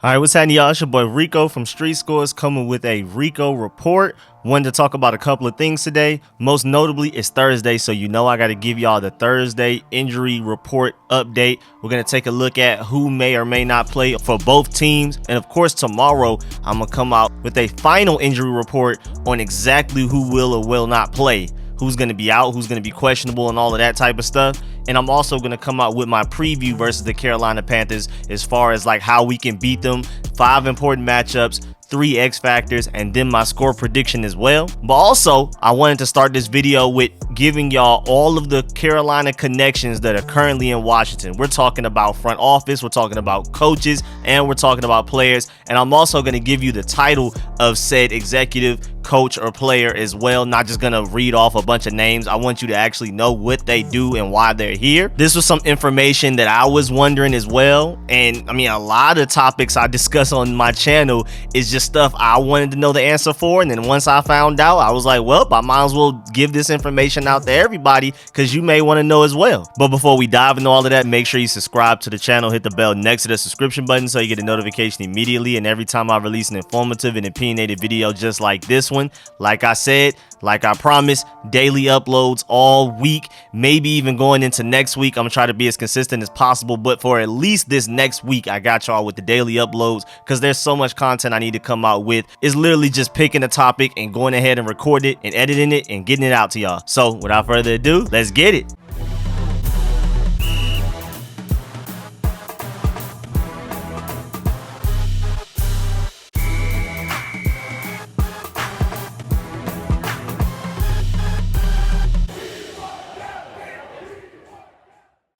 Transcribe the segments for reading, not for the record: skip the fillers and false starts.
All right, what's happening, y'all? It's your boy Rico from Street Scores coming with a Rico report. Wanted to talk about a couple of things today. Most notably, it's Thursday, so you know I got to give y'all the Thursday injury report update. We're going to take a look at who may or may not play for both teams. And of course, tomorrow, I'm going to come out with a final injury report on exactly who will or will not play. Who's going to be out, who's going to be questionable, and all of that type of stuff. And I'm also going to come out with my preview versus the Carolina Panthers as far as like how we can beat them, 5 important matchups, 3 X factors, and then my score prediction as well. But also, I wanted to start this video with giving y'all all of the Carolina connections that are currently in Washington. We're talking about front office, we're talking about coaches, and we're talking about players. And I'm also going to give you the title of said executive, coach, or player as well. Not just going to read off a bunch of names. I want you to actually know what they do and why they're here. This was some information that I was wondering as well. And I mean, a lot of topics I discuss on my channel is just stuff I wanted to know the answer for. And then once I found out, I was like, well, I might as well give this information out to everybody because you may want to know as well. But before we dive into all of that, make sure you subscribe to the channel, hit the bell next to the subscription button so you get a notification immediately. And every time I release an informative and opinionated video just like this one, like I said, like I promised, daily uploads all week, maybe even going into next week. I'm gonna try to be as consistent as possible, but for at least this next week, I got y'all with the daily uploads because there's so much content I need to come out with. It's literally just picking a topic and going ahead and recording it and editing it and getting it out to y'all. So without further ado, let's get it.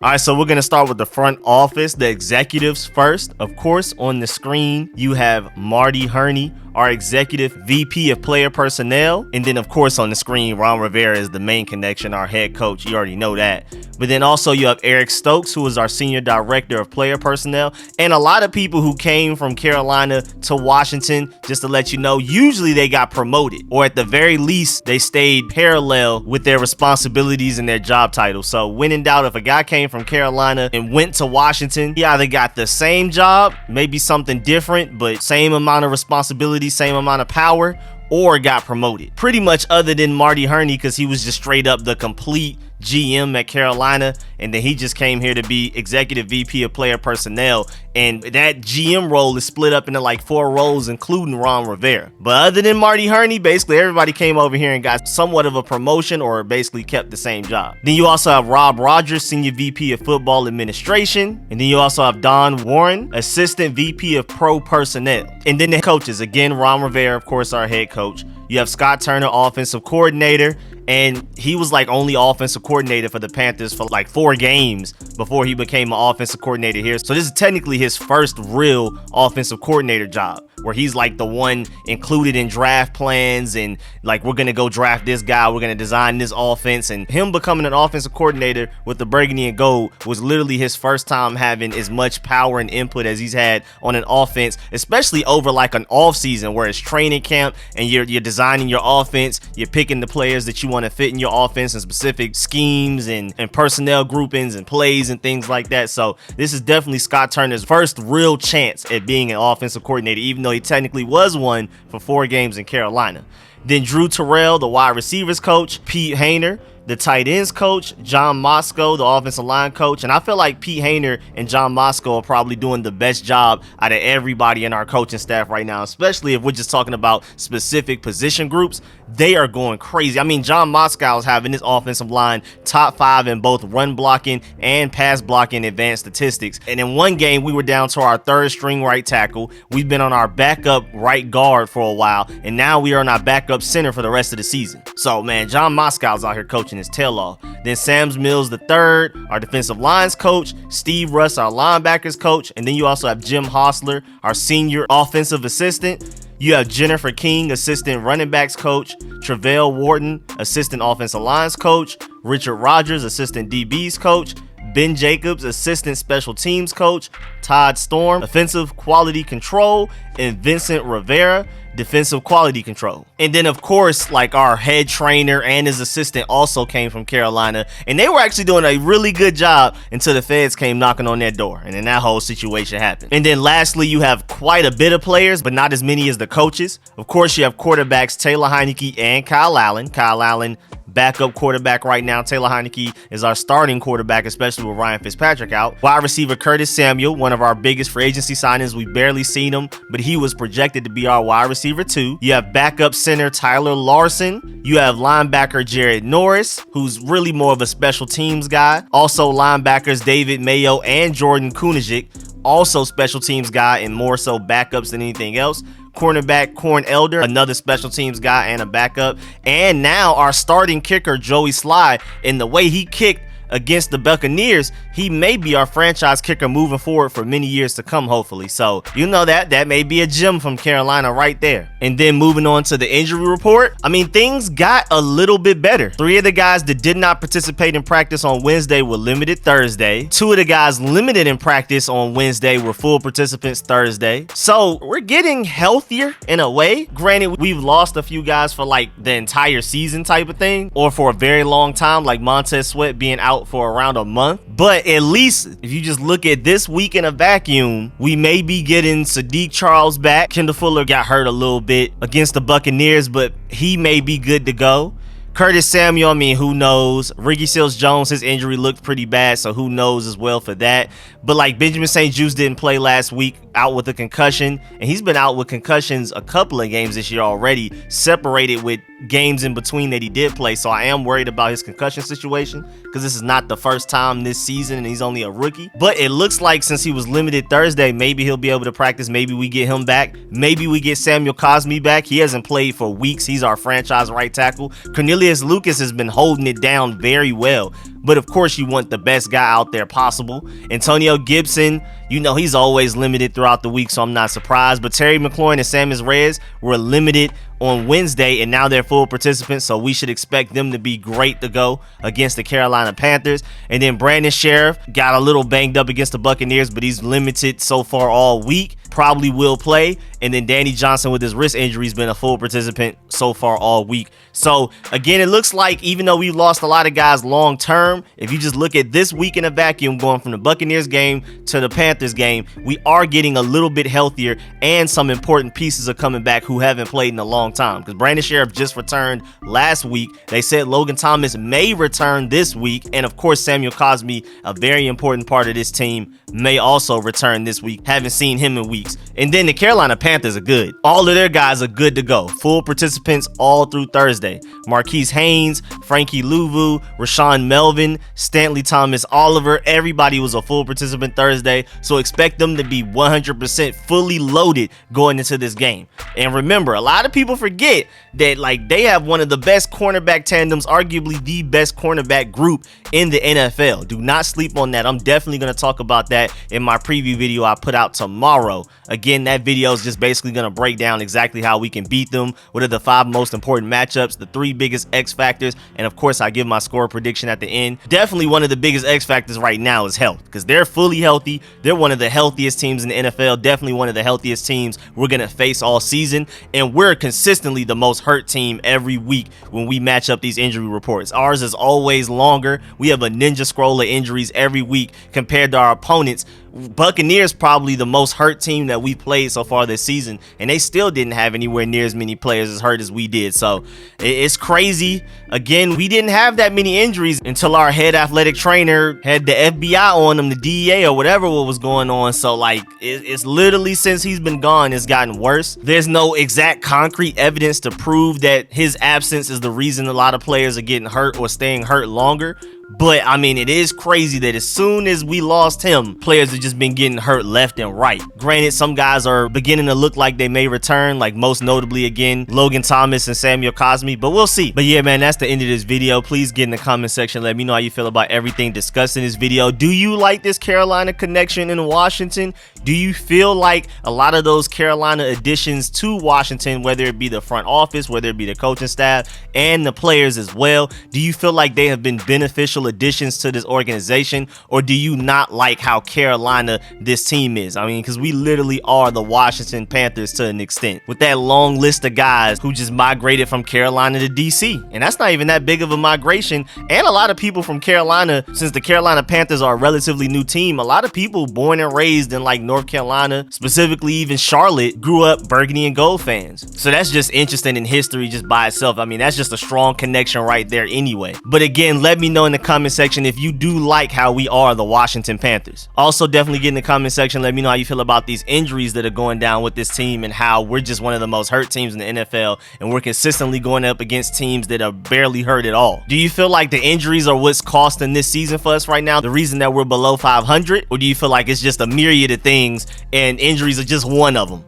All right, so we're going to start with the front office, the executives first. Of course, on the screen, you have Marty Herney, our executive VP of player personnel. And then, of course, on the screen, Ron Rivera is the main connection, our head coach. You already know that. But then also you have Eric Stokes, who is our senior director of player personnel. And a lot of people who came from Carolina to Washington, just to let you know, usually they got promoted, or at the very least, they stayed parallel with their responsibilities and their job title. So when in doubt, if a guy came from Carolina and went to Washington, he either got the same job, maybe something different, but same amount of responsibility, same amount of power, or got promoted. Pretty much other than Marty Herney, because he was just straight up the complete GM at Carolina, and then he just came here to be executive VP of player personnel, and that GM role is split up into like 4 roles, including Ron Rivera. But other than Marty Herney, basically everybody came over here and got somewhat of a promotion or basically kept the same job. Then you also have Rob Rogers, senior VP of football administration, and then you also have Don Warren, assistant VP of pro personnel. And then the coaches, again, Ron Rivera, of course, our head coach. You have Scott Turner, offensive coordinator, and he was like only offensive coordinator for the Panthers for like 4 games before he became an offensive coordinator here. So this is technically his first real offensive coordinator job, where he's like the one included in draft plans and like, we're going to go draft this guy, we're going to design this offense. And him becoming an offensive coordinator with the burgundy and gold was literally his first time having as much power and input as he's had on an offense, especially over like an off season where it's training camp and you're designing your offense, you're picking the players that you want to fit in your offense and specific schemes and personnel groupings and plays and things like that. So this is definitely Scott Turner's first real chance at being an offensive coordinator, even though he technically was one for 4 games in Carolina. Then Drew Terrell, the wide receivers coach, Pete Hayner, the tight ends coach, John Moscow, the offensive line coach. And I feel like Pete Hayner and John Moscow are probably doing the best job out of everybody in our coaching staff right now, especially if we're just talking about specific position groups. They are going crazy. I mean, John Moscow is having his offensive line top 5 in both run blocking and pass blocking advanced statistics. And in one game, we were down to our 3rd string right tackle. We've been on our backup right guard for a while, and now we are on our backup center for the rest of the season. So, man, John Moscow's out here coaching his tail off. Then Sam Mills III, our defensive lines coach, Steve Russ, our linebackers coach, and then you also have Jim Hostler, our senior offensive assistant. You have Jennifer King, assistant running backs coach, Travell Wharton, assistant offensive lines coach, Richard Rogers, assistant DBs coach, Ben Jacobs, assistant special teams coach, Todd Storm, offensive quality control, and Vincent Rivera, defensive quality control. And then of course, like, our head trainer and his assistant also came from Carolina, and they were actually doing a really good job until the feds came knocking on their door, and then that whole situation happened. And then lastly, you have quite a bit of players, but not as many as the coaches. Of course, you have quarterbacks Taylor Heineke and Kyle Allen. Kyle Allen, backup quarterback right now. Taylor Heineke is our starting quarterback, especially with Ryan Fitzpatrick out. Wide receiver Curtis Samuel, one of our biggest free agency signings. We've barely seen him, but he was projected to be our wide receiver too. You have backup center Tyler Larson. You have linebacker Jared Norris, who's really more of a special teams guy. Also linebackers David Mayo and Jordan Kunajik, also special teams guy and more so backups than anything else. Cornerback Corn Elder, another special teams guy and a backup. And now our starting kicker Joey Sly, and the way he kicked against the Buccaneers, he may be our franchise kicker moving forward for many years to come, hopefully. So you know that may be a gem from Carolina right there. And then moving on to the injury report, I mean, things got a little bit better. 3 of the guys that did not participate in practice on Wednesday were limited Thursday. 2 of the guys limited in practice on Wednesday were full participants Thursday. So we're getting healthier in a way. Granted, we've lost a few guys for like the entire season type of thing, or for a very long time, like Montez Sweat being out for around a month. But at least if you just look at this week in a vacuum, we may be getting Sadiq Charles back. Kendall Fuller got hurt a little bit against the Buccaneers, but he may be good to go. Curtis Samuel, I mean, who knows? Ricky Seals-Jones, his injury looked pretty bad, so who knows as well for that. But like Benjamin St-Juste didn't play last week, out with a concussion, and he's been out with concussions a couple of games this year already, separated with games in between that he did play. So I am worried about his concussion situation, because this is not the first time this season and he's only a rookie. But it looks like since he was limited Thursday, maybe he'll be able to practice. Maybe we get him back. Maybe we get Samuel Cosmi back. He hasn't played for weeks. He's our franchise right tackle. Cornelius Lucas has been holding it down very well, but of course you want the best guy out there possible. Antonio Gibson, you know, he's always limited throughout the week, so I'm not surprised. But Terry McLaurin and Samus Reyes were limited on Wednesday, and now they're full participants, so we should expect them to be great to go against the Carolina Panthers. And then Brandon Sheriff got a little banged up against the Buccaneers, but he's limited so far all week. Probably will play. And then Danny Johnson with his wrist injury has been a full participant so far all week. So again, it looks like even though we've lost a lot of guys long term, if you just look at this week in a vacuum, going from the Buccaneers game to the Panthers game, we are getting a little bit healthier, and some important pieces are coming back who haven't played in a long time. Because Brandon Sheriff just returned last week. They said Logan Thomas may return this week. And of course, Samuel Cosmi, a very important part of this team, may also return this week. Haven't seen him in weeks. And then the Carolina Panthers are good. All of their guys are good to go. Full participants all through Thursday. Marquise Haynes, Frankie Louvu, Rashawn Melvin, Stanley Thomas Oliver. Everybody was a full participant Thursday. So expect them to be 100% fully loaded going into this game. And remember, a lot of people forget that like they have one of the best cornerback tandems, arguably the best cornerback group in the NFL. Do not sleep on that. I'm definitely going to talk about that in my preview video I put out tomorrow. Again, that video is just basically going to break down exactly how we can beat them, what are the 5 most important matchups, the 3 biggest X factors, and of course I give my score prediction at the end. Definitely one of the biggest X factors right now is health, because they're fully healthy. They're one of the healthiest teams in the NFL, definitely one of the healthiest teams we're going to face all season, and we're consistently the most hurt team every week when we match up these injury reports. Ours is always longer. We have a ninja scroll of injuries every week compared to our opponents. Buccaneers probably the most hurt team that we played so far this season, and they still didn't have anywhere near as many players as hurt as we did. So it's crazy. Again, we didn't have that many injuries until our head athletic trainer had the FBI on him, the DEA or whatever what was going on. So like it's literally since he's been gone, it's gotten worse. There's no exact concrete evidence to prove that his absence is the reason a lot of players are getting hurt or staying hurt longer. But I mean, it is crazy that as soon as we lost him, players have just been getting hurt left and right. Granted, some guys are beginning to look like they may return, like most notably again, Logan Thomas and Samuel Cosmi, but we'll see. But yeah, man, that's the end of this video. Please get in the comment section. Let me know how you feel about everything discussed in this video. Do you like this Carolina connection in Washington? Do you feel like a lot of those Carolina additions to Washington, whether it be the front office, whether it be the coaching staff and the players as well, do you feel like they have been beneficial potential additions to this organization, or do you not like how Carolina this team is? I mean, because we literally are the Washington Panthers to an extent, with that long list of guys who just migrated from Carolina to DC. And that's not even that big of a migration. And a lot of people from Carolina, since the Carolina Panthers are a relatively new team, a lot of people born and raised in like North Carolina, specifically even Charlotte, grew up burgundy and gold fans. So that's just interesting in history just by itself. I mean, that's just a strong connection right there anyway. But again, let me know in the comment section if you do like how we are the Washington Panthers. Also, definitely get in the comment section, let me know how you feel about these injuries that are going down with this team and how we're just one of the most hurt teams in the NFL, and we're consistently going up against teams that are barely hurt at all. Do you feel like the injuries are what's costing this season for us right now, the reason that we're below 500, or do you feel like it's just a myriad of things and injuries are just one of them?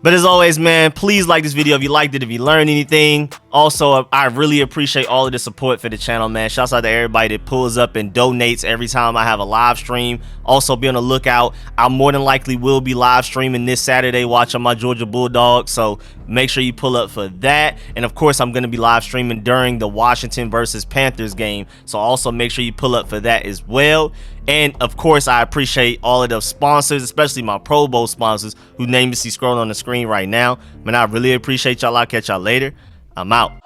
But as always, man, please like this video if you liked it, if you learned anything. Also, I really appreciate all of the support for the channel, man. Shouts out to everybody that pulls up and donates every time I have a live stream. Also, be on the lookout. I more than likely will be live streaming this Saturday watching my Georgia Bulldogs, so make sure you pull up for that. And of course, I'm going to be live streaming during the Washington versus Panthers game, so also make sure you pull up for that as well. And of course, I appreciate all of the sponsors, especially my Pro Bowl sponsors, whose name you see scrolling on the screen right now. Man, I really appreciate y'all. I'll catch y'all later. I'm out.